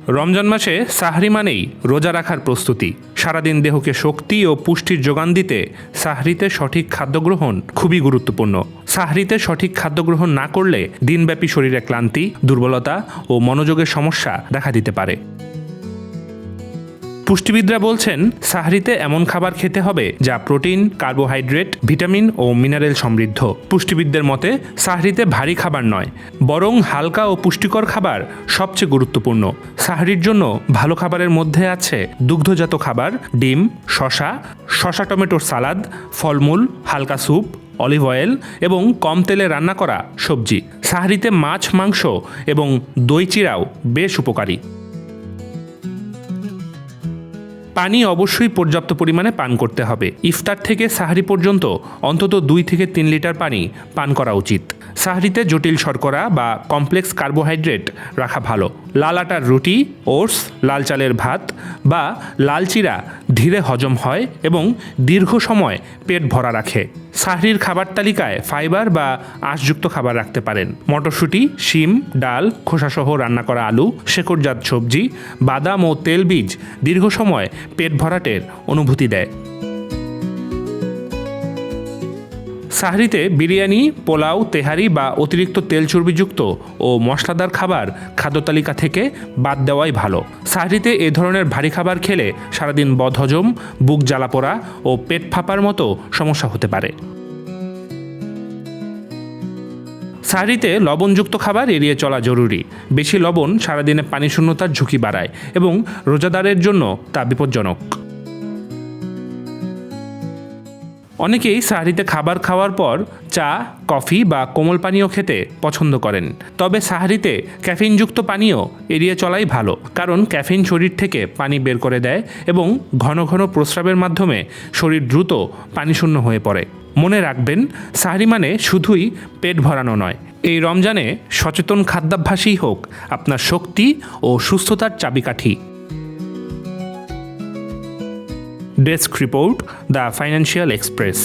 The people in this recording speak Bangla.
রমজান মাসে সাহরি মানেই রোজা রাখার প্রস্তুতি। সারাদিন দেহকে শক্তি ও পুষ্টির যোগান দিতে সাহরিতে সঠিক খাদ্য গ্রহণ খুবই গুরুত্বপূর্ণ। সাহরিতে সঠিক খাদ্য গ্রহণ না করলে দিনব্যাপী শরীরে ক্লান্তি, দুর্বলতা ও মনোযোগের সমস্যা দেখা দিতে পারে। পুষ্টিবিদরা বলছেন, সাহরিতে এমন খাবার খেতে হবে যা প্রোটিন, কার্বোহাইড্রেট, ভিটামিন ও মিনারেল সমৃদ্ধ। পুষ্টিবিদদের মতে সাহরিতে ভারী খাবার নয়, বরং হালকা ও পুষ্টিকর খাবার সবচেয়ে গুরুত্বপূর্ণ। সাহরির জন্য ভালো খাবারের মধ্যে আছে দুগ্ধজাত খাবার, ডিম, শশা টমেটোর সালাদ, ফলমূল, হালকা স্যুপ, অলিভ অয়েল এবং কম তেলে রান্না করা সবজি। সাহরিতে মাছ, মাংস এবং দই চিড়াও বেশ উপকারী। পানি অবশ্যই পর্যাপ্ত পরিমাণে পান করতে হবে। ইফতার থেকে সাহরি পর্যন্ত অন্তত 2 থেকে 3 লিটার পানি পান করা উচিত। সাহরিতে জটিল শর্করা বা কমপ্লেক্স কার্বোহাইড্রেট রাখা ভালো। লাল আটার রুটি, ওটস, লাল চালের ভাত বা লাল চিড়া ধীরে হজম হয় এবং দীর্ঘ সময় পেট ভরা রাখে। সাহরির খাবার তালিকায় ফাইবার বা আঁশযুক্ত খাবার রাখতে পারেন। মটরশুঁটি, শিম, ডাল, খোসাসহ রান্না করা আলু, শেকড়জাত সবজি, বাদাম ও তেলবীজ দীর্ঘ সময় পেট ভরাটের অনুভূতি দেয়। সাহরিতে বিরিয়ানি, পোলাও, তেহারি বা অতিরিক্ত তেল চর্বিযুক্ত ও মশলাদার খাবার খাদ্য তালিকা থেকে বাদ দেওয়াই ভালো। সাহরিতে এ ধরনের ভারী খাবার খেলে সারাদিন বদহজম, বুক জ্বালাপোড়া ও পেট ফাঁপার মতো সমস্যা হতে পারে। সাহরিতে লবণযুক্ত খাবার এড়িয়ে চলা জরুরি। বেশি লবণ সারাদিনে পানিশূন্যতার ঝুঁকি বাড়ায় এবং রোজাদারের জন্য তা বিপজ্জনক। অনেকেই সাহরিতে খাবার খাওয়ার পর চা, কফি বা কোমল পানীয় খেতে পছন্দ করেন। তবে সাহরিতে ক্যাফিনযুক্ত পানীয় এড়িয়ে চলাই ভালো, কারণ ক্যাফিন শরীর থেকে পানি বের করে দেয় এবং ঘন ঘন প্রস্রাবের মাধ্যমে শরীর দ্রুত পানিশূন্য হয়ে পড়ে। মনে রাখবেন, সাহরি মানে শুধুই পেট ভরানো নয়। এই রমজানে সচেতন খাদ্যাভ্যাসই হোক আপনার শক্তি ও সুস্থতার চাবিকাঠি। Desk report, the financial express.